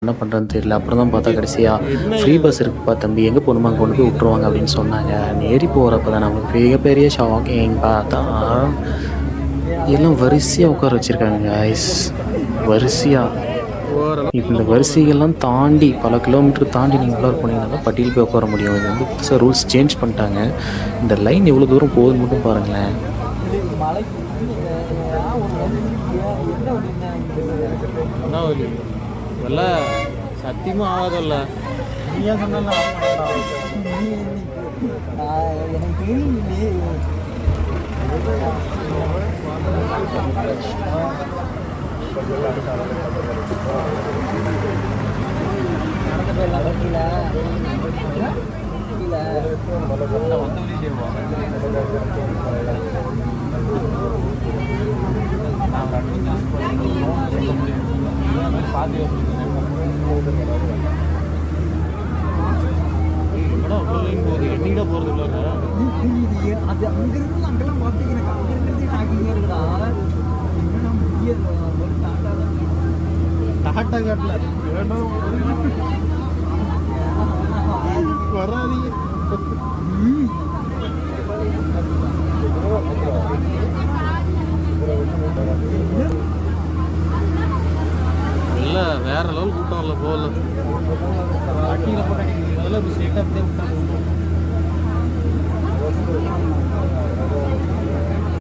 என்ன பண்ணுறதுன்னு தெரியல. அப்புறம் தான் பார்த்தா கடைசியாக ஃப்ரீ பஸ் இருக்குப்பா தம்பி, எங்கே போகணுமோ அங்கே கொண்டு போய் விட்ருவாங்க அப்படின்னு சொன்னாங்க. ஏறி போகிறப்ப தான் நமக்கு மிகப்பெரிய ஷாக்கிங் பார்த்தா எல்லாம் வரிசையாக உட்கார வச்சுருக்காங்க காய்ஸ். வரிசையாக இந்த வரிசைகள்லாம் தாண்டி பல கிலோமீட்டர் தாண்டி நீங்கள் உள்ளார போனீங்கன்னா தான் பட்டியல் போய் உட்கார முடியும். இது வந்து புதுசாக ரூல்ஸ் சேஞ்ச் பண்ணிட்டாங்க. இந்த லைன் எவ்வளோ தூரம் போகுதுன்னு மட்டும் பாருங்களேன். சத்தியமா ஆகாதல்ல. நீயா சொன்னாலும் எனக்கு தெரியலையே. என்னடா போறது இல்ல அது அங்கிருந்து அங்கெல்லாம் பார்த்து எனக்கு அங்கிருந்து ஷாக்கிங்கா இருக்குடா. என்னடா முடியாது டாட்டா காட்டல வராதீங்க. இல்லை வேற லெவல் கூட்டம் இல்லை போகல. அதெல்லாம்